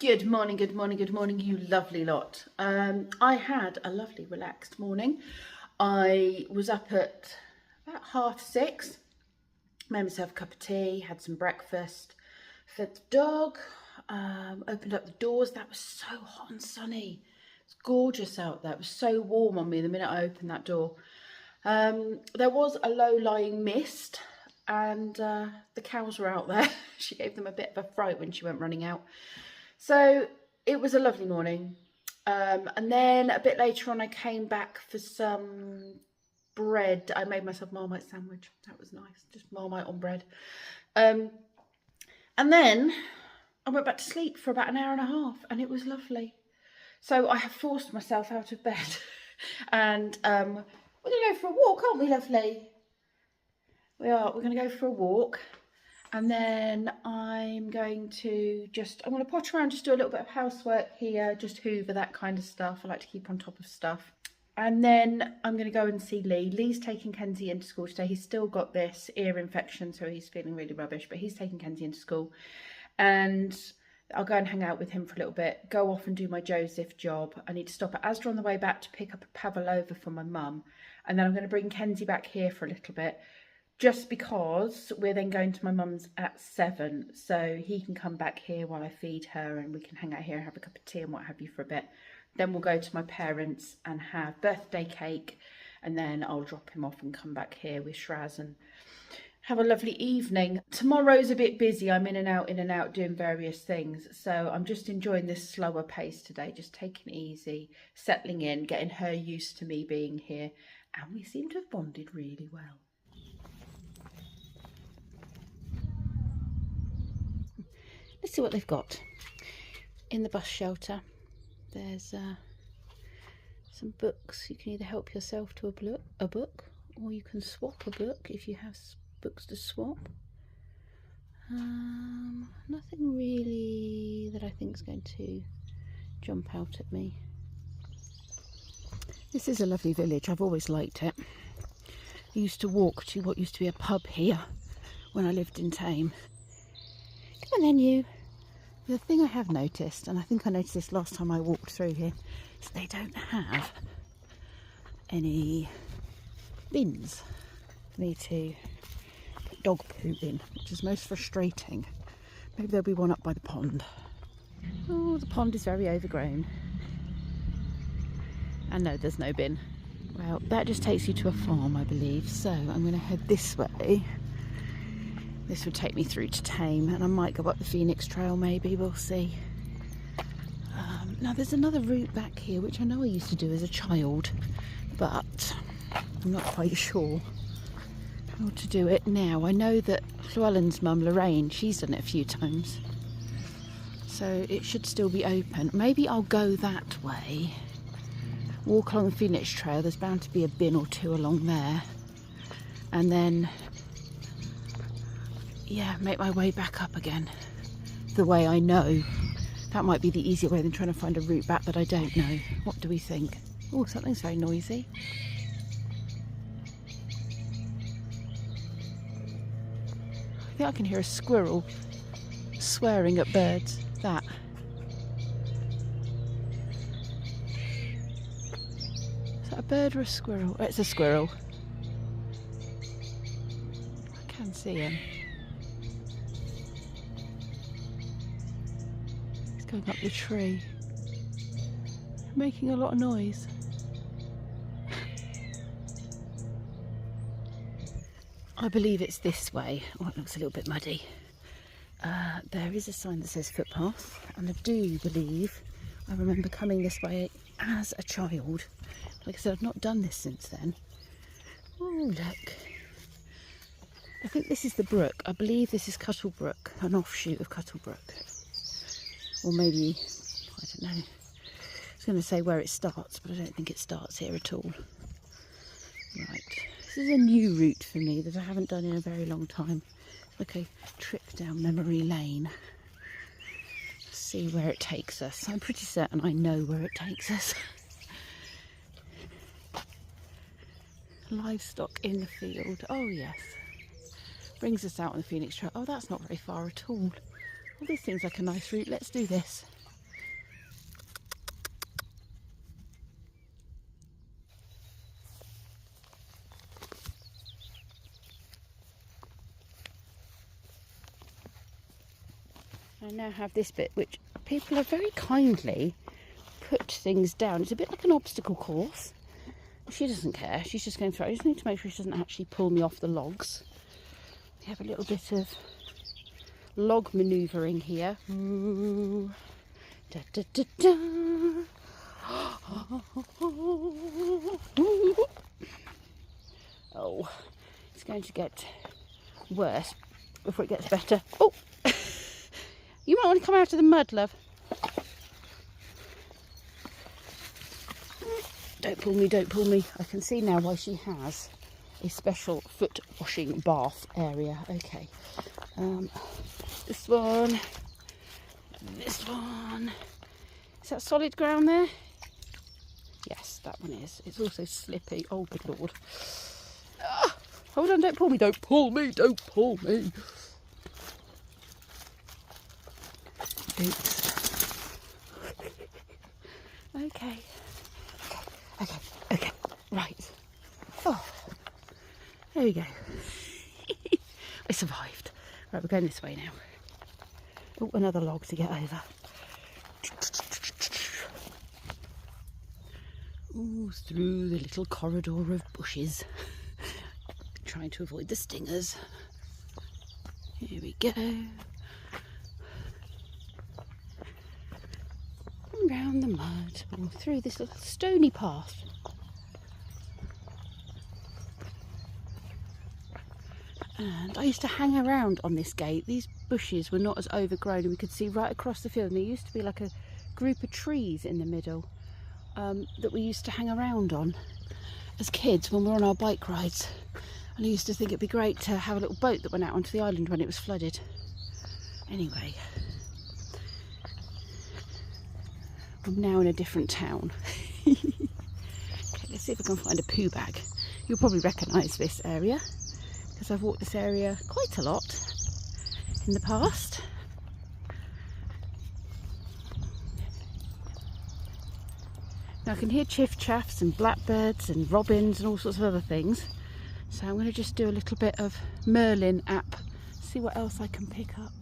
Good morning, good morning, good morning, you lovely lot. I had a lovely relaxed morning. I was up at about 6:30, made myself a cup of tea, had some breakfast, fed the dog, opened up the doors. That was so hot and sunny. It's gorgeous out there. It was so warm on me the minute I opened that door. There was a low-lying mist and the cows were out there. She gave them a bit of a fright when she went running out. So it was a lovely morning. And then a bit later on, I came back for some bread. I made myself a Marmite sandwich. That was nice, just Marmite on bread. And then I went back to sleep for about an hour and a half, and it was lovely. So I have forced myself out of bed, and we're going to go for a walk, aren't we, lovely? We are. We're going to go for a walk. And then I'm going to potter around, just do a little bit of housework here, just hoover, that kind of stuff. I like to keep on top of stuff. And then I'm going to go and see Lee. Lee's taking Kenzie into school today. He's still got this ear infection, so he's feeling really rubbish, but he's taking Kenzie into school. And I'll go and hang out with him for a little bit, go off and do my Joseph job. I need to stop at Asda on the way back to pick up a pavlova for my mum. And then I'm going to bring Kenzie back here for a little bit, just because we're then going to my mum's at 7, so he can come back here while I feed her and we can hang out here and have a cup of tea and what have you for a bit. Then we'll go to my parents and have birthday cake, and then I'll drop him off and come back here with Shraz and have a lovely evening. Tomorrow's a bit busy. I'm in and out doing various things, so I'm just enjoying this slower pace today, just taking it easy, settling in, getting her used to me being here, and we seem to have bonded really well. Let's see what they've got in the bus shelter. There's some books. You can either help yourself to a book, or you can swap a book if you have books to swap. Nothing really that I think is going to jump out at me. This is a lovely village. I've always liked it. I used to walk to what used to be a pub here when I lived in Thame. Come on then, you. The thing I have noticed, and I think I noticed this last time I walked through here, is they don't have any bins for me to put dog poo in, which is most frustrating. Maybe there'll be one up by the pond. Oh, the pond is very overgrown. And no, there's no bin. Well, that just takes you to a farm, I believe, so I'm going to head this way. This would take me through to Thame, and I might go up the Phoenix Trail maybe, we'll see. Now there's another route back here which I know I used to do as a child, but I'm not quite sure how to do it now. I know that Llewellyn's mum Lorraine, she's done it a few times, so it should still be open. Maybe I'll go that way, walk along the Phoenix Trail, there's bound to be a bin or two along there, and then make my way back up again the way I know. That might be the easier way than trying to find a route back that I don't know. What do we think? Oh, something's very noisy. I think I can hear a squirrel swearing at birds. That. Is that a bird or a squirrel? Oh, it's a squirrel. I can see him. Going up the tree, making a lot of noise. I believe it's this way. Oh, it looks a little bit muddy. There is a sign that says footpath, and I do believe I remember coming this way as a child. Like I said, I've not done this since then. Oh, look. I think this is the brook. I believe this is Cuttlebrook, an offshoot of Cuttlebrook. Or maybe, I don't know, I was going to say where it starts, but I don't think it starts here at all. Right, this is a new route for me that I haven't done in a very long time. Like a trip down memory lane. See where it takes us. I'm pretty certain I know where it takes us. Livestock in the field, oh yes. Brings us out on the Phoenix Trail. Oh, that's not very far at all. Well, this seems like a nice route. Let's do this. I now have this bit, which people have very kindly put things down. It's a bit like an obstacle course. She doesn't care. She's just going through. I just need to make sure she doesn't actually pull me off the logs. We have a little bit of log manoeuvring here. Ooh. Da, da, da, da. Oh, it's going to get worse before it gets better. Oh, you might want to come out of the mud, love. Don't pull me, don't pull me. I can see now why she has a special foot washing bath area. Okay, this one, this one. Is that solid ground there? Yes, that one is. It's also slippy. Oh, good Lord. Ah, hold on, don't pull me, don't pull me, don't pull me. Oops. Okay. Okay, right. Oh, there we go. I survived. Right, we're going this way now. Oh, another log to get over. Ooh, through the little corridor of bushes. Trying to avoid the stingers. Here we go. Around the mud, or through this little stony path. And I used to hang around on this gate. These bushes were not as overgrown, and we could see right across the field. And there used to be like a group of trees in the middle that we used to hang around on as kids when we were on our bike rides. And I used to think it'd be great to have a little boat that went out onto the island when it was flooded. Anyway, I'm now in a different town. Okay, let's see if I can find a poo bag. You'll probably recognise this area because I've walked this area quite a lot in the past. Now I can hear chiff-chaffs and blackbirds and robins and all sorts of other things. So I'm going to just do a little bit of Merlin app, see what else I can pick up.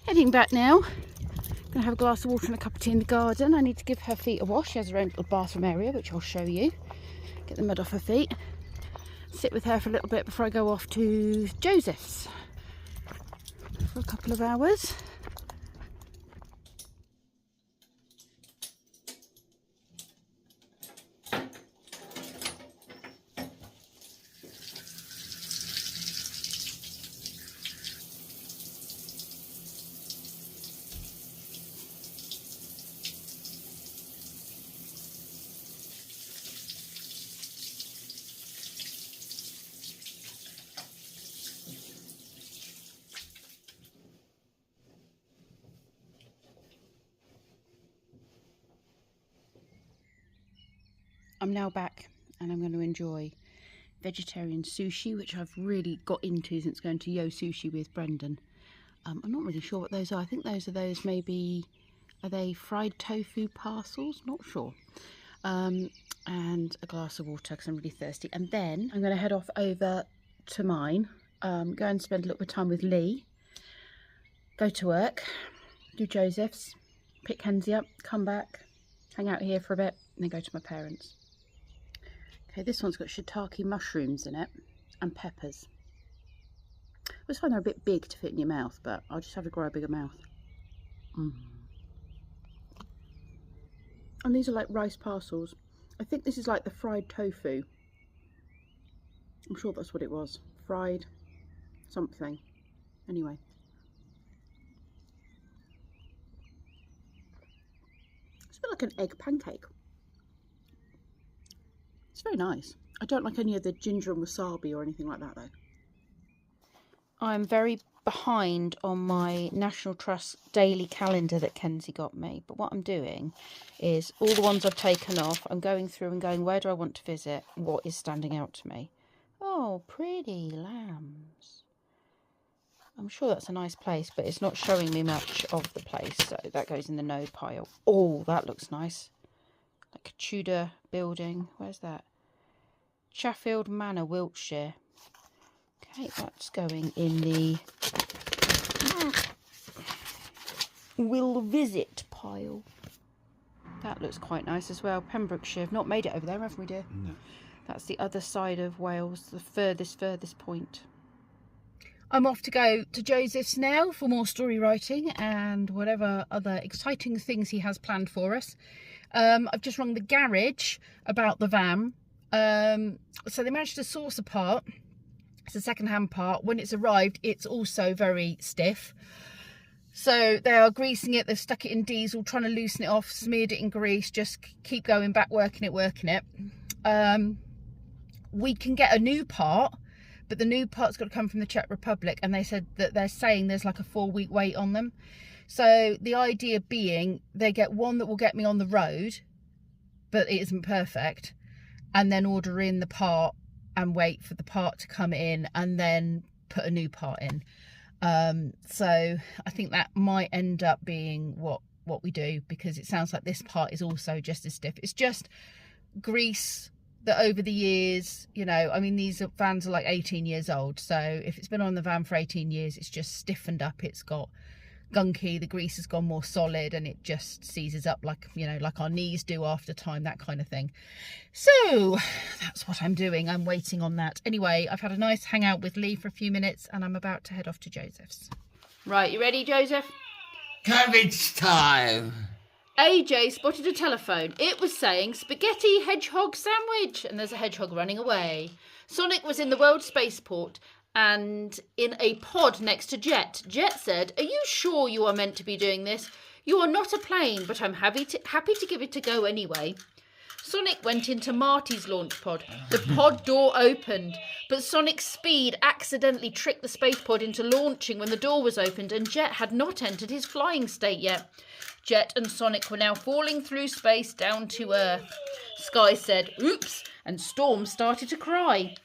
Heading back now. Going to have a glass of water and a cup of tea in the garden. I need to give her feet a wash. She has her own little bathroom area, which I'll show you. Get the mud off her feet. Sit with her for a little bit before I go off to Joseph's for a couple of hours. I'm now back and I'm going to enjoy vegetarian sushi, which I've really got into since going to Yo Sushi with Brendan. I'm not really sure what those are. I think those are maybe, are they fried tofu parcels? Not sure. And a glass of water because I'm really thirsty. And then I'm going to head off over to mine, go and spend a little bit of time with Lee, go to work, do Joseph's, pick Kenzie up, come back, hang out here for a bit, and then go to my parents'. Okay, this one's got shiitake mushrooms in it and peppers. I always find they're a bit big to fit in your mouth, but I'll just have to grow a bigger mouth. And these are like rice parcels. I think this is like the fried tofu. I'm sure that's what it was. Fried something. Anyway. It's a bit like an egg pancake. It's very nice. I don't like any of the ginger and wasabi or anything like that though. I'm very behind on my National Trust daily calendar that Kenzie got me. But what I'm doing is all the ones I've taken off, I'm going through and going, where do I want to visit? What is standing out to me? Oh, pretty lambs. I'm sure that's a nice place, but it's not showing me much of the place. So that goes in the no pile. Oh, that looks nice. Like a Tudor building. Where's that? Sheffield Manor, Wiltshire. Okay, that's going in the will visit pile. That looks quite nice as well. Pembrokeshire. I've not made it over there, have we, dear? No. That's the other side of Wales, the furthest point. I'm off to go to Joseph's now for more story writing and whatever other exciting things he has planned for us. I've just rung the garage about the van. So they managed to source a part. It's a second-hand part. When it's arrived, it's also very stiff. So they are greasing it. They've stuck it in diesel, trying to loosen it off, smeared it in grease, just keep going back, working it. We can get a new part, but the new part's got to come from the Czech Republic, and they said that they're saying there's like a 4-week wait on them. So the idea being they get one that will get me on the road, but it isn't perfect, and then order in the part and wait for the part to come in and then put a new part in. So I think that might end up being what we do, because it sounds like this part is also just as stiff. It's just grease that over the years, you know, I mean, these vans are like 18 years old, so if it's been on the van for 18 years, it's just stiffened up, it's got gunky, the grease has gone more solid, and it just seizes up like, you know, like our knees do after time, that kind of thing. So that's what I'm doing. I'm waiting on that. Anyway, I've had a nice hangout with Lee for a few minutes, and I'm about to head off to Joseph's. Right, you ready, Joseph? Cabbage time! AJ spotted a telephone. It was saying spaghetti hedgehog sandwich, and there's a hedgehog running away. Sonic was in the World Spaceport and in a pod next to Jet. Jet said, "Are you sure you are meant to be doing this? You are not a plane, but I'm happy to give it a go anyway." Sonic went into Marty's launch pod. The pod door opened, but Sonic's speed accidentally tricked the spacepod into launching when the door was opened, and Jet had not entered his flying state yet. Jet and Sonic were now falling through space down to Earth. Sky said, "Oops," and Storm started to cry.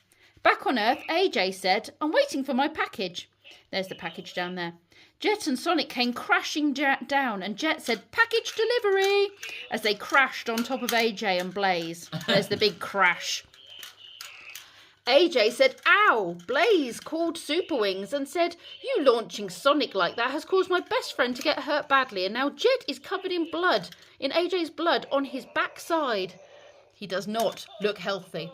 Back on Earth, AJ said, "I'm waiting for my package." There's the package down there. Jet and Sonic came crashing down, and Jet said, "Package delivery," as they crashed on top of AJ and Blaze. There's the big crash. AJ said, "Ow!" Blaze called Super Wings and said, "You launching Sonic like that has caused my best friend to get hurt badly, and now Jet is covered in blood, in AJ's blood, on his backside. He does not look healthy."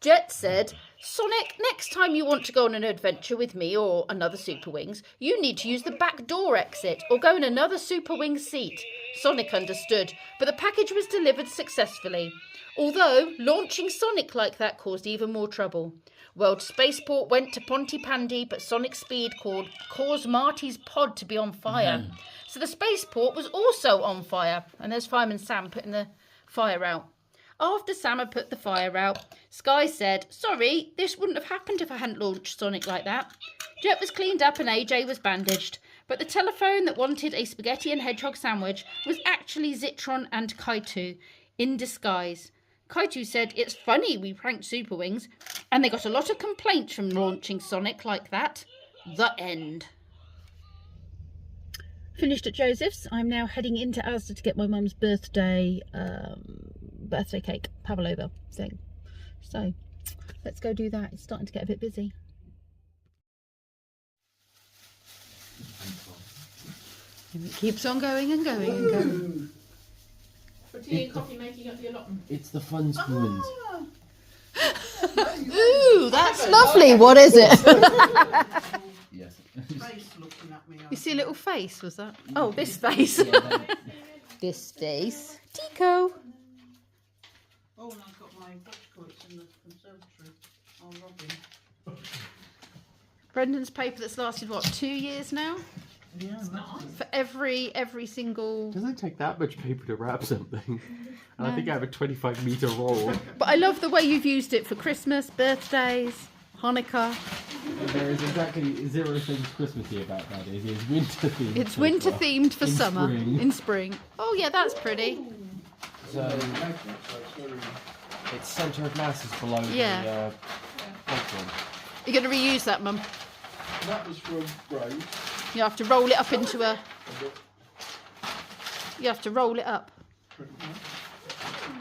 Jet said, "Sonic, next time you want to go on an adventure with me or another Super Wings, you need to use the back door exit or go in another Super Wings seat." Sonic understood, but the package was delivered successfully. Although launching Sonic like that caused even more trouble. World Spaceport went to Pontypandy, but Sonic's speed caused Marty's pod to be on fire. So the spaceport was also on fire. And there's Fireman Sam putting the fire out. After Sam had put the fire out, Sky said, "Sorry, this wouldn't have happened if I hadn't launched Sonic like that." Jet was cleaned up and AJ was bandaged. But the telephone that wanted a spaghetti and hedgehog sandwich was actually Zitron and Kaitu in disguise. Kaitu said, "It's funny we pranked Super Wings, and they got a lot of complaints from launching Sonic like that." The end. Finished at Joseph's. I'm now heading into Asda to get my mum's birthday cake, pavlova thing. So let's go do that. It's starting to get a bit busy. And it keeps on going and going and going. For tea and coffee making up your allotment. It's the fun spoons. Ooh, that's lovely. What is it? Yes. Face looking at me. You see a little face, was that? Oh, this face. This face. Tico. Oh, and I've got my bushquotes in the conservatory. Oh, Robin. Brendan's paper that's lasted, what, 2 years now? Yeah, that's nice. For every single... Doesn't take that much paper to wrap something. And I think I have a 25-metre roll. But I love the way you've used it for Christmas, birthdays, Hanukkah. There is exactly 0 things Christmassy about that. It is winter themed. It's winter themed for In summer. spring. In spring. Oh yeah, that's pretty. So its centre of mass is below Yeah. the platform. You're going to reuse that, Mum. That was from Graves. You have to roll it up into a... You have to roll it up. Pretty much.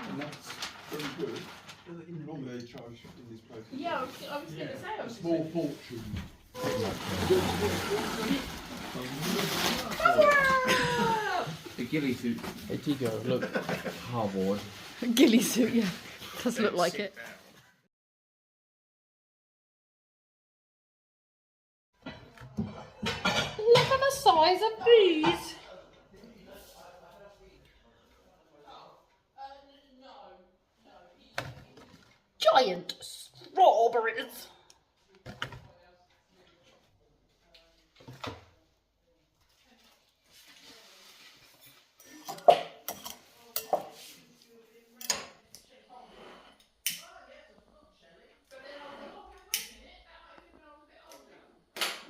And that's pretty good. Normally they charge in this place Yeah, I was going to say. a small fortune. The ghillie suit. Hey Tigo, look. Hardboard. Ghillie suit, yeah. Does look like it. Look at the size of these. Giant strawberries.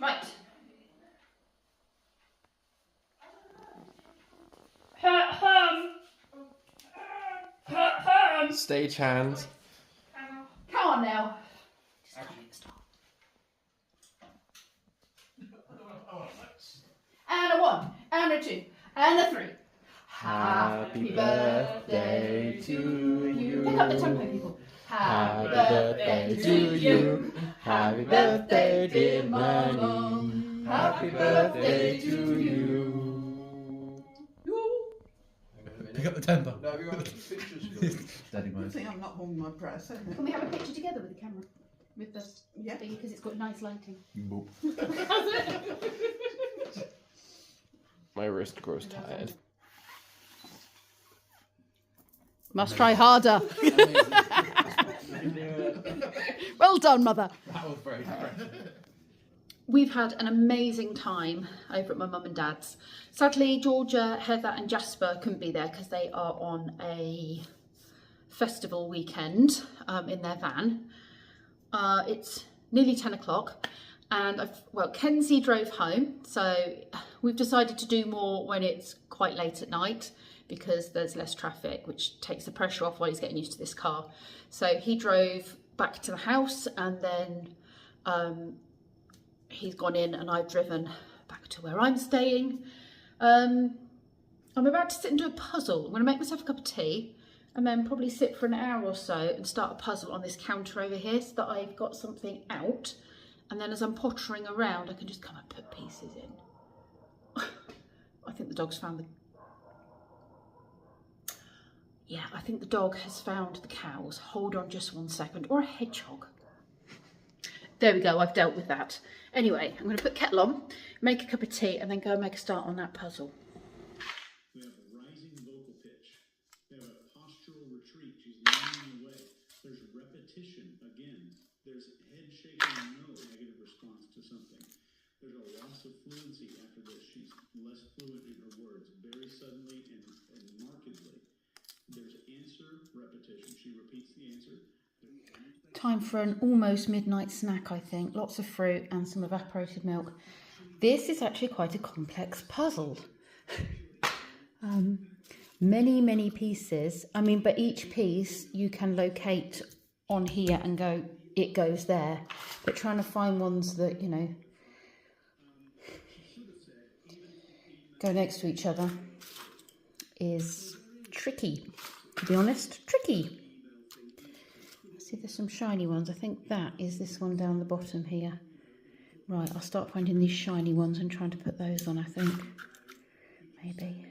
Right. Stage hands. Come on now. And a 1, and a 2, and a 3. Happy birthday to you. Pick up the tempo, people. Happy birthday to you. Happy birthday, dear Money. Happy birthday to you. Pick up the tempo. No, you got pictures. Daddy I mode. think I'm not holding my breath, isn't Can we have a picture together with the camera? With the Yeah. thing, because it's got nice lighting. My wrist grows tired. Must try harder. Well done, Mother. That was very impressive. We've had an amazing time over at my mum and dad's. Sadly, Georgia, Heather and Jasper couldn't be there because they are on a festival weekend in their van. It's nearly 10 o'clock and Kenzie drove home. So we've decided to do more when it's quite late at night because there's less traffic, which takes the pressure off while he's getting used to this car. So he drove back to the house and then he's gone in and I've driven back to where I'm staying. I'm about to sit and do a puzzle. I'm going to make myself a cup of tea and then probably sit for an hour or so and start a puzzle on this counter over here so that I've got something out. And then as I'm pottering around, I can just come and put pieces in. I think the dog's found the... Yeah, I think the dog has found the cows. Hold on just 1 second. Or a hedgehog. There we go, I've dealt with that. Anyway, I'm going to put kettle on, make a cup of tea, and then go and make a start on that puzzle. We have a rising vocal pitch. We have a postural retreat. She's leaning away. There's repetition again. There's head shaking, no negative response to something. There's a loss of fluency after this. She's less fluent in her words, very suddenly and markedly. There's answer, repetition. She repeats the answer. Time for an almost midnight snack, I think. Lots of fruit and some evaporated milk. This is actually quite a complex puzzle. Many pieces. I mean, but each piece you can locate on here and go, it goes there. But trying to find ones that, you know, go next to each other is tricky, to be honest. Tricky. See, there's some shiny ones. I think that is this one down the bottom here. Right, I'll start finding these shiny ones and trying to put those on, I think. Maybe.